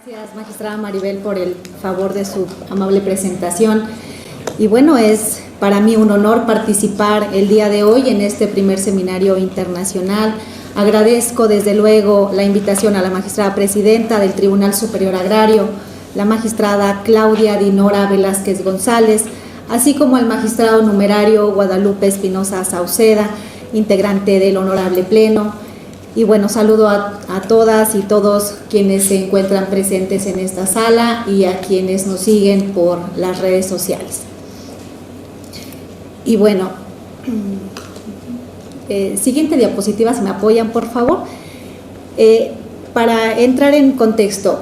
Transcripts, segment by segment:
Gracias, magistrada Maribel, por el favor de su amable presentación. Y bueno, es para mí un honor participar el día de hoy en este primer seminario internacional. Agradezco desde luego la invitación a la magistrada presidenta del Tribunal Superior Agrario, la magistrada Claudia Dinora Velázquez González, así como al magistrado numerario Guadalupe Espinosa Sauceda, integrante del Honorable Pleno. Y bueno, saludo a todas y todos quienes se encuentran presentes en esta sala y a quienes nos siguen por las redes sociales. Y bueno, siguiente diapositiva, si me apoyan por favor. Para entrar en contexto,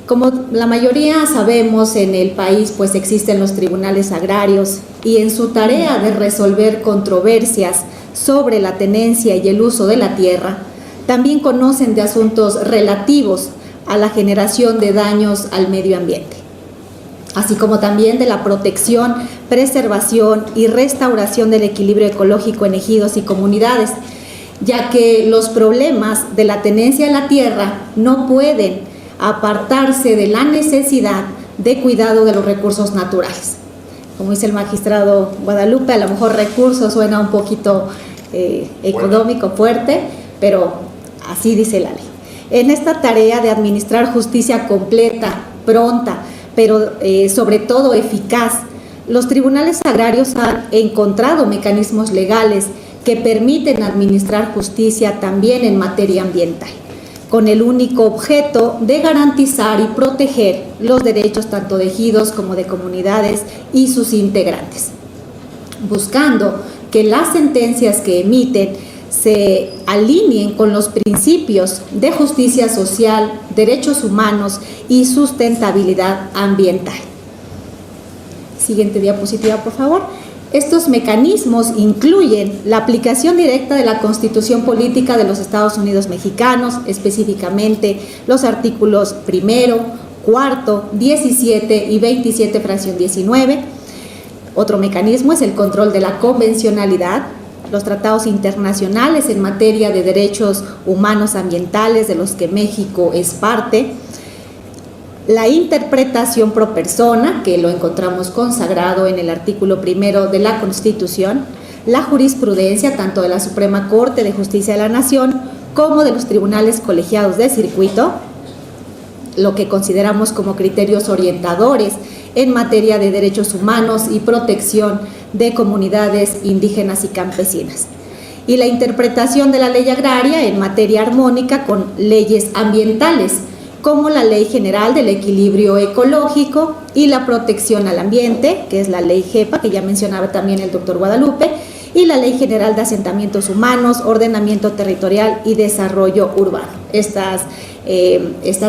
como la mayoría sabemos, en el país pues existen los tribunales agrarios y en su tarea de resolver controversias sobre la tenencia y el uso de la tierra, también conocen de asuntos relativos a la generación de daños al medio ambiente, así como también de la protección, preservación y restauración del equilibrio ecológico en ejidos y comunidades, ya que los problemas de la tenencia de la tierra no pueden apartarse de la necesidad de cuidado de los recursos naturales. Como dice el magistrado Guadalupe, a lo mejor recursos suena un poquito económico, fuerte, pero así dice la ley. En esta tarea de administrar justicia completa, pronta, pero sobre todo eficaz, los tribunales agrarios han encontrado mecanismos legales que permiten administrar justicia también en materia ambiental, con el único objeto de garantizar y proteger los derechos tanto de ejidos como de comunidades y sus integrantes, buscando que las sentencias que emiten se alineen con los principios de justicia social, derechos humanos y sustentabilidad ambiental. Siguiente diapositiva, por favor. Estos mecanismos incluyen la aplicación directa de la Constitución Política de los Estados Unidos Mexicanos, específicamente los artículos 1, 4, 17 y 27, fracción 19. Otro mecanismo es el control de la convencionalidad, los tratados internacionales en materia de derechos humanos ambientales de los que México es parte, la interpretación pro persona, que lo encontramos consagrado en el artículo 1 de la Constitución, la jurisprudencia tanto de la Suprema Corte de Justicia de la Nación como de los tribunales colegiados de circuito, lo que consideramos como criterios orientadores en materia de derechos humanos y protección de comunidades indígenas y campesinas, y la interpretación de la ley agraria en materia armónica con leyes ambientales, como la Ley General del Equilibrio Ecológico y la Protección al Ambiente, que es la Ley GEPA, que ya mencionaba también el doctor Guadalupe, y la Ley General de Asentamientos Humanos, Ordenamiento Territorial y Desarrollo Urbano. Estas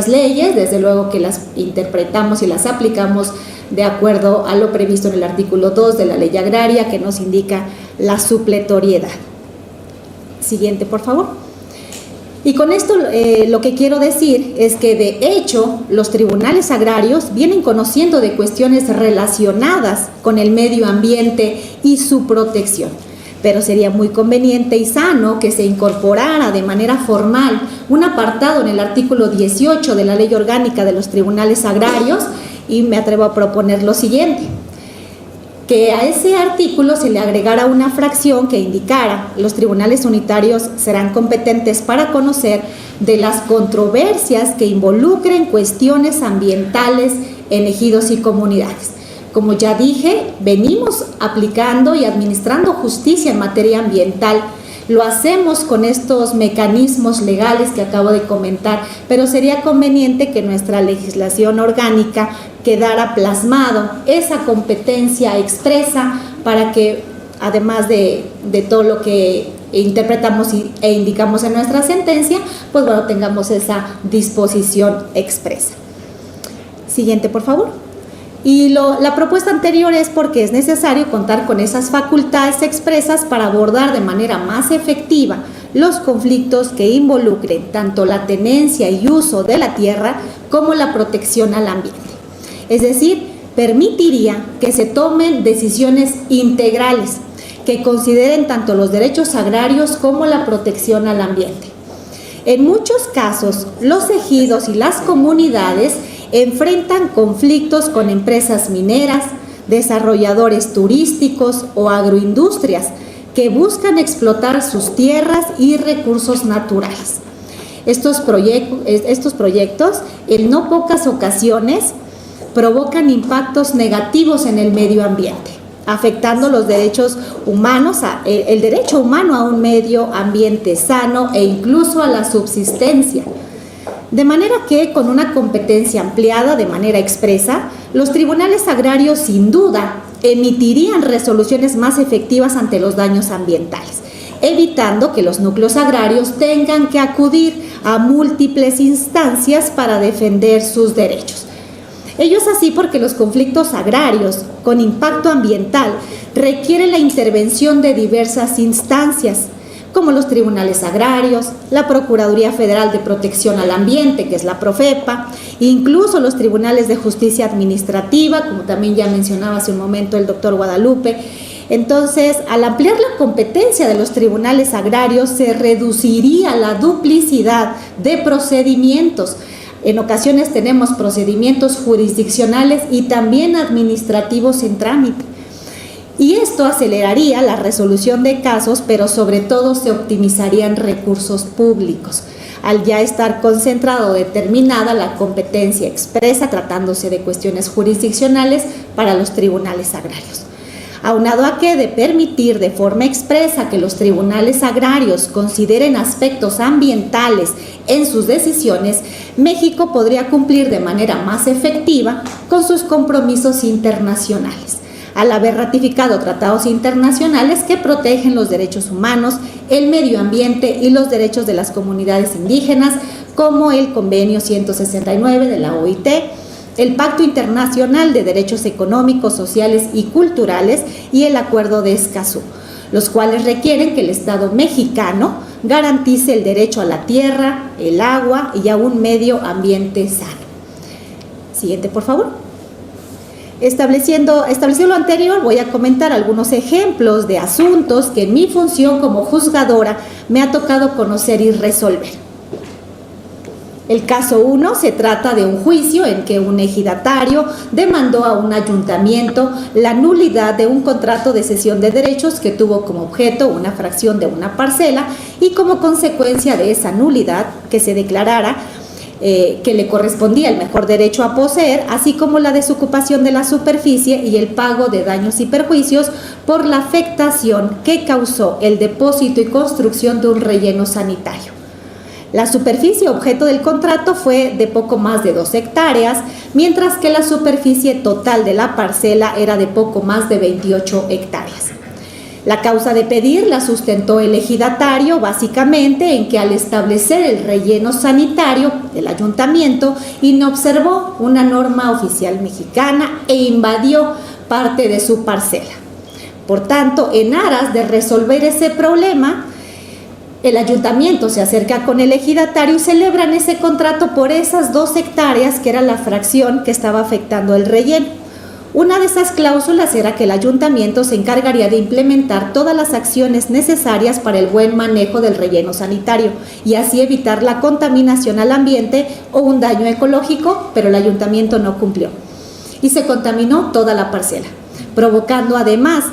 leyes, desde luego que las interpretamos y las aplicamos de acuerdo a lo previsto en el artículo 2 de la Ley Agraria, que nos indica la supletoriedad. Siguiente, por favor. Y con esto lo que quiero decir es que de hecho los tribunales agrarios vienen conociendo de cuestiones relacionadas con el medio ambiente y su protección, pero sería muy conveniente y sano que se incorporara de manera formal un apartado en el artículo 18 de la Ley Orgánica de los Tribunales Agrarios, y me atrevo a proponer lo siguiente: que a ese artículo se le agregara una fracción que indicara: los tribunales unitarios serán competentes para conocer de las controversias que involucren cuestiones ambientales en ejidos y comunidades. Como ya dije, venimos aplicando y administrando justicia en materia ambiental. Lo hacemos con estos mecanismos legales que acabo de comentar, pero sería conveniente que nuestra legislación orgánica quedara plasmado esa competencia expresa para que, además de todo lo que interpretamos e indicamos en nuestra sentencia, pues bueno, tengamos esa disposición expresa. Siguiente, por favor. Y la propuesta anterior es porque es necesario contar con esas facultades expresas para abordar de manera más efectiva los conflictos que involucren tanto la tenencia y uso de la tierra como la protección al ambiente. Es decir, permitiría que se tomen decisiones integrales que consideren tanto los derechos agrarios como la protección al ambiente. En muchos casos, los ejidos y las comunidades enfrentan conflictos con empresas mineras, desarrolladores turísticos o agroindustrias que buscan explotar sus tierras y recursos naturales. Estos proyectos, en no pocas ocasiones, provocan impactos negativos en el medio ambiente, afectando los derechos humanos, el derecho humano a un medio ambiente sano e incluso a la subsistencia. De manera que, con una competencia ampliada de manera expresa, los tribunales agrarios sin duda emitirían resoluciones más efectivas ante los daños ambientales, evitando que los núcleos agrarios tengan que acudir a múltiples instancias para defender sus derechos. Ello es así porque los conflictos agrarios con impacto ambiental requieren la intervención de diversas instancias, como los tribunales agrarios, la Procuraduría Federal de Protección al Ambiente, que es la Profepa, incluso los tribunales de justicia administrativa, como también ya mencionaba hace un momento el doctor Guadalupe. Entonces, al ampliar la competencia de los tribunales agrarios, se reduciría la duplicidad de procedimientos. En ocasiones tenemos procedimientos jurisdiccionales y también administrativos en trámite. Y esto aceleraría la resolución de casos, pero sobre todo se optimizarían recursos públicos, al ya estar concentrado o determinada la competencia expresa, tratándose de cuestiones jurisdiccionales para los tribunales agrarios. Aunado a que, de permitir de forma expresa que los tribunales agrarios consideren aspectos ambientales en sus decisiones, México podría cumplir de manera más efectiva con sus compromisos internacionales, al haber ratificado tratados internacionales que protegen los derechos humanos, el medio ambiente y los derechos de las comunidades indígenas, como el Convenio 169 de la OIT, el Pacto Internacional de Derechos Económicos, Sociales y Culturales y el Acuerdo de Escazú, los cuales requieren que el Estado mexicano garantice el derecho a la tierra, el agua y a un medio ambiente sano. Siguiente, por favor. Estableciendo lo anterior, voy a comentar algunos ejemplos de asuntos que en mi función como juzgadora me ha tocado conocer y resolver. El caso 1 se trata de un juicio en que un ejidatario demandó a un ayuntamiento la nulidad de un contrato de cesión de derechos que tuvo como objeto una fracción de una parcela y como consecuencia de esa nulidad que se declarara que le correspondía el mejor derecho a poseer, así como la desocupación de la superficie y el pago de daños y perjuicios por la afectación que causó el depósito y construcción de un relleno sanitario. La superficie objeto del contrato fue de poco más de 2 hectáreas, mientras que la superficie total de la parcela era de poco más de 28 hectáreas. La causa de pedir la sustentó el ejidatario básicamente en que al establecer el relleno sanitario del ayuntamiento inobservó una norma oficial mexicana e invadió parte de su parcela. Por tanto, en aras de resolver ese problema, el ayuntamiento se acerca con el ejidatario y celebran ese contrato por esas 2 hectáreas que era la fracción que estaba afectando el relleno. Una de esas cláusulas era que el ayuntamiento se encargaría de implementar todas las acciones necesarias para el buen manejo del relleno sanitario y así evitar la contaminación al ambiente o un daño ecológico, pero el ayuntamiento no cumplió y se contaminó toda la parcela, provocando además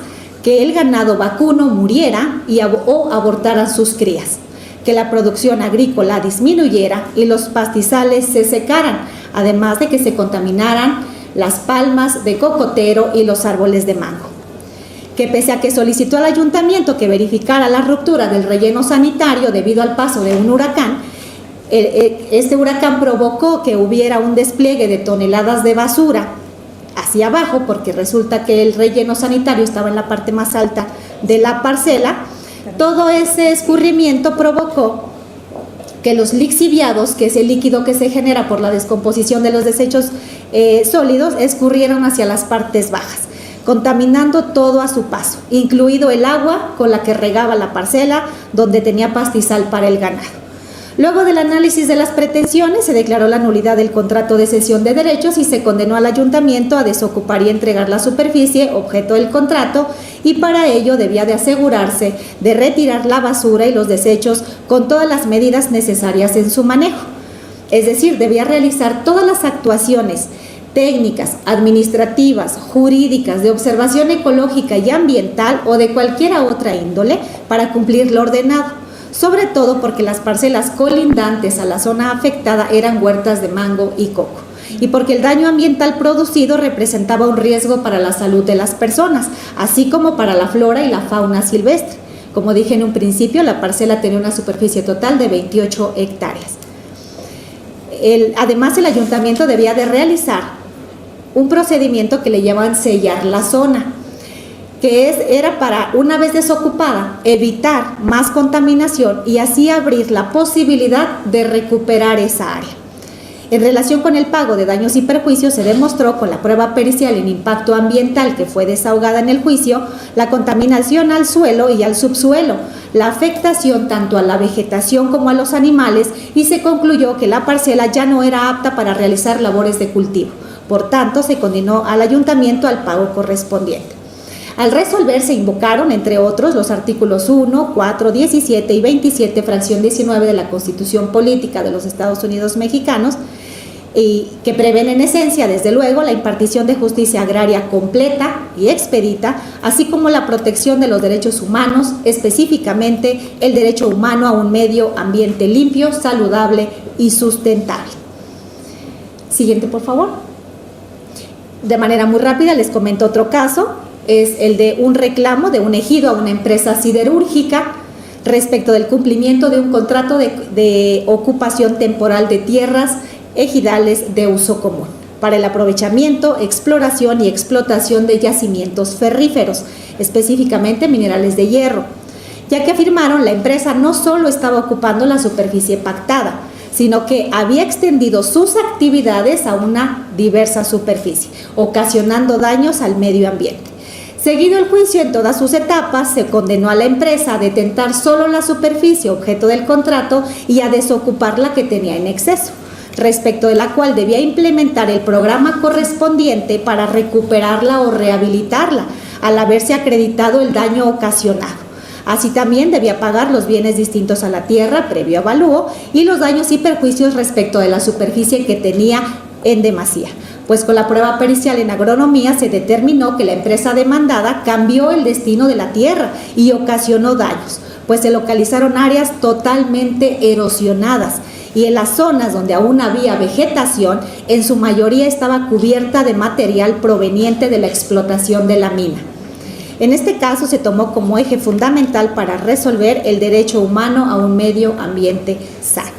que el ganado vacuno muriera o abortaran sus crías, que la producción agrícola disminuyera y los pastizales se secaran, además de que se contaminaran las palmas de cocotero y los árboles de mango. Que pese a que solicitó al ayuntamiento que verificara la ruptura del relleno sanitario debido al paso de un huracán, este huracán provocó que hubiera un despliegue de toneladas de basura hacia abajo, porque resulta que el relleno sanitario estaba en la parte más alta de la parcela. Todo ese escurrimiento provocó que los lixiviados, que es el líquido que se genera por la descomposición de los desechos sólidos, escurrieron hacia las partes bajas, contaminando todo a su paso, incluido el agua con la que regaba la parcela donde tenía pastizal para el ganado. Luego del análisis de las pretensiones, se declaró la nulidad del contrato de cesión de derechos y se condenó al ayuntamiento a desocupar y entregar la superficie objeto del contrato, y para ello debía de asegurarse de retirar la basura y los desechos con todas las medidas necesarias en su manejo. Es decir, debía realizar todas las actuaciones técnicas, administrativas, jurídicas, de observación ecológica y ambiental o de cualquier otra índole para cumplir lo ordenado, sobre todo porque las parcelas colindantes a la zona afectada eran huertas de mango y coco, y porque el daño ambiental producido representaba un riesgo para la salud de las personas, así como para la flora y la fauna silvestre. Como dije en un principio, la parcela tenía una superficie total de 28 hectáreas. Además, el ayuntamiento debía de realizar un procedimiento que le llaman sellar la zona, que era para, una vez desocupada, evitar más contaminación y así abrir la posibilidad de recuperar esa área. En relación con el pago de daños y perjuicios, se demostró con la prueba pericial en impacto ambiental que fue desahogada en el juicio, la contaminación al suelo y al subsuelo, la afectación tanto a la vegetación como a los animales, y se concluyó que la parcela ya no era apta para realizar labores de cultivo. Por tanto, se condenó al ayuntamiento al pago correspondiente. Al resolver, se invocaron, entre otros, los artículos 1, 4, 17 y 27, fracción 19 de la Constitución Política de los Estados Unidos Mexicanos, y que prevén en esencia, desde luego, la impartición de justicia agraria completa y expedita, así como la protección de los derechos humanos, específicamente el derecho humano a un medio ambiente limpio, saludable y sustentable. Siguiente, por favor. De manera muy rápida les comento otro caso, es el de un reclamo de un ejido a una empresa siderúrgica respecto del cumplimiento de un contrato de ocupación temporal de tierras ejidales de uso común para el aprovechamiento, exploración y explotación de yacimientos ferríferos, específicamente minerales de hierro, ya que afirmaron la empresa no solo estaba ocupando la superficie pactada, sino que había extendido sus actividades a una diversa superficie, ocasionando daños al medio ambiente. Seguido el juicio en todas sus etapas, se condenó a la empresa a detentar solo la superficie objeto del contrato y a desocupar la que tenía en exceso, respecto de la cual debía implementar el programa correspondiente para recuperarla o rehabilitarla, al haberse acreditado el daño ocasionado. Así también debía pagar los bienes distintos a la tierra previo avalúo y los daños y perjuicios respecto de la superficie que tenía en demasía, pues con la prueba pericial en agronomía se determinó que la empresa demandada cambió el destino de la tierra y ocasionó daños, pues se localizaron áreas totalmente erosionadas y en las zonas donde aún había vegetación, en su mayoría estaba cubierta de material proveniente de la explotación de la mina. En este caso se tomó como eje fundamental para resolver el derecho humano a un medio ambiente sano.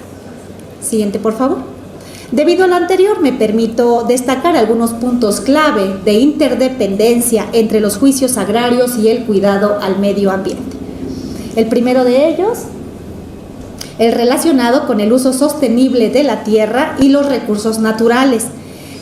Siguiente, por favor. Debido a lo anterior, me permito destacar algunos puntos clave de interdependencia entre los juicios agrarios y el cuidado al medio ambiente. El primero de ellos, el relacionado con el uso sostenible de la tierra y los recursos naturales.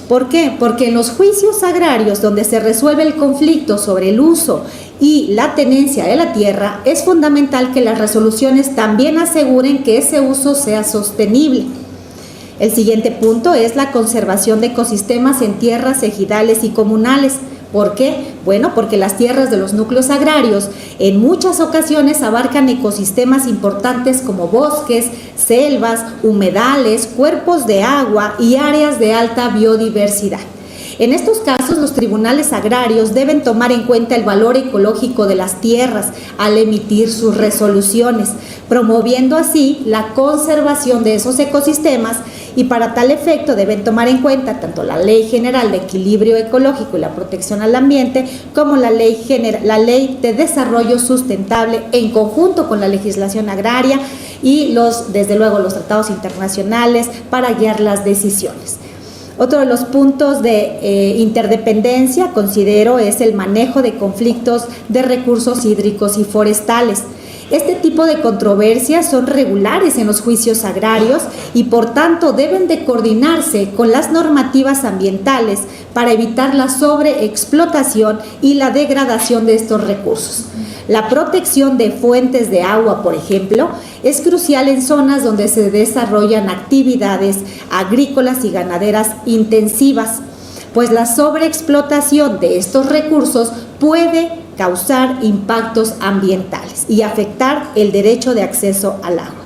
¿Por qué? Porque en los juicios agrarios donde se resuelve el conflicto sobre el uso y la tenencia de la tierra, es fundamental que las resoluciones también aseguren que ese uso sea sostenible. El siguiente punto es la conservación de ecosistemas en tierras ejidales y comunales. ¿Por qué? Bueno, porque las tierras de los núcleos agrarios en muchas ocasiones abarcan ecosistemas importantes como bosques, selvas, humedales, cuerpos de agua y áreas de alta biodiversidad. En estos casos, los tribunales agrarios deben tomar en cuenta el valor ecológico de las tierras al emitir sus resoluciones, promoviendo así la conservación de esos ecosistemas, y para tal efecto deben tomar en cuenta tanto la Ley General de Equilibrio Ecológico y la Protección al Ambiente como la Ley de Desarrollo Sustentable en conjunto con la legislación agraria y desde luego los tratados internacionales para guiar las decisiones. Otro de los puntos de interdependencia, considero, es el manejo de conflictos de recursos hídricos y forestales. Este tipo de controversias son regulares en los juicios agrarios y por tanto deben de coordinarse con las normativas ambientales para evitar la sobreexplotación y la degradación de estos recursos. La protección de fuentes de agua, por ejemplo, es crucial en zonas donde se desarrollan actividades agrícolas y ganaderas intensivas, pues la sobreexplotación de estos recursos puede causar impactos ambientales y afectar el derecho de acceso al agua.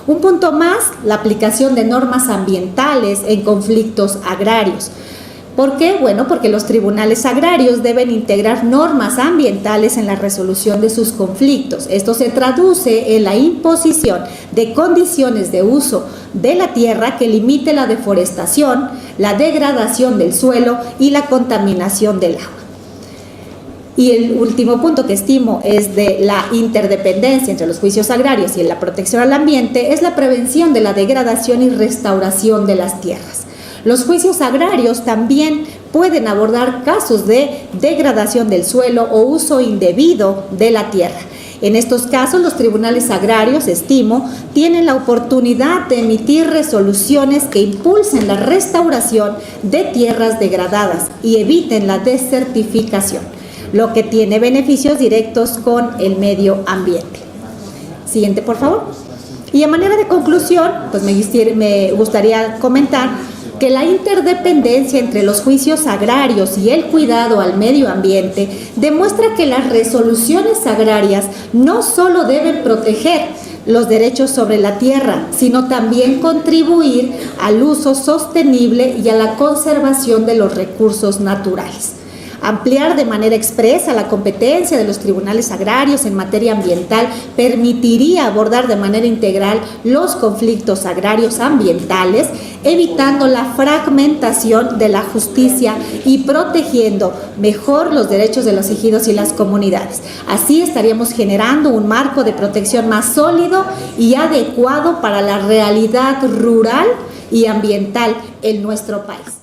Un punto más, la aplicación de normas ambientales en conflictos agrarios. ¿Por qué? Bueno, porque los tribunales agrarios deben integrar normas ambientales en la resolución de sus conflictos. Esto se traduce en la imposición de condiciones de uso de la tierra que limite la deforestación, la degradación del suelo y la contaminación del agua. Y el último punto que estimo es de la interdependencia entre los juicios agrarios y la protección al ambiente, es la prevención de la degradación y restauración de las tierras. Los juicios agrarios también pueden abordar casos de degradación del suelo o uso indebido de la tierra. En estos casos, los tribunales agrarios, estimo, tienen la oportunidad de emitir resoluciones que impulsen la restauración de tierras degradadas y eviten la desertificación, lo que tiene beneficios directos con el medio ambiente. Siguiente, por favor. Y a manera de conclusión, pues me gustaría comentar que la interdependencia entre los juicios agrarios y el cuidado al medio ambiente demuestra que las resoluciones agrarias no solo deben proteger los derechos sobre la tierra, sino también contribuir al uso sostenible y a la conservación de los recursos naturales. Ampliar de manera expresa la competencia de los tribunales agrarios en materia ambiental permitiría abordar de manera integral los conflictos agrarios ambientales, evitando la fragmentación de la justicia y protegiendo mejor los derechos de los ejidos y las comunidades. Así estaríamos generando un marco de protección más sólido y adecuado para la realidad rural y ambiental en nuestro país.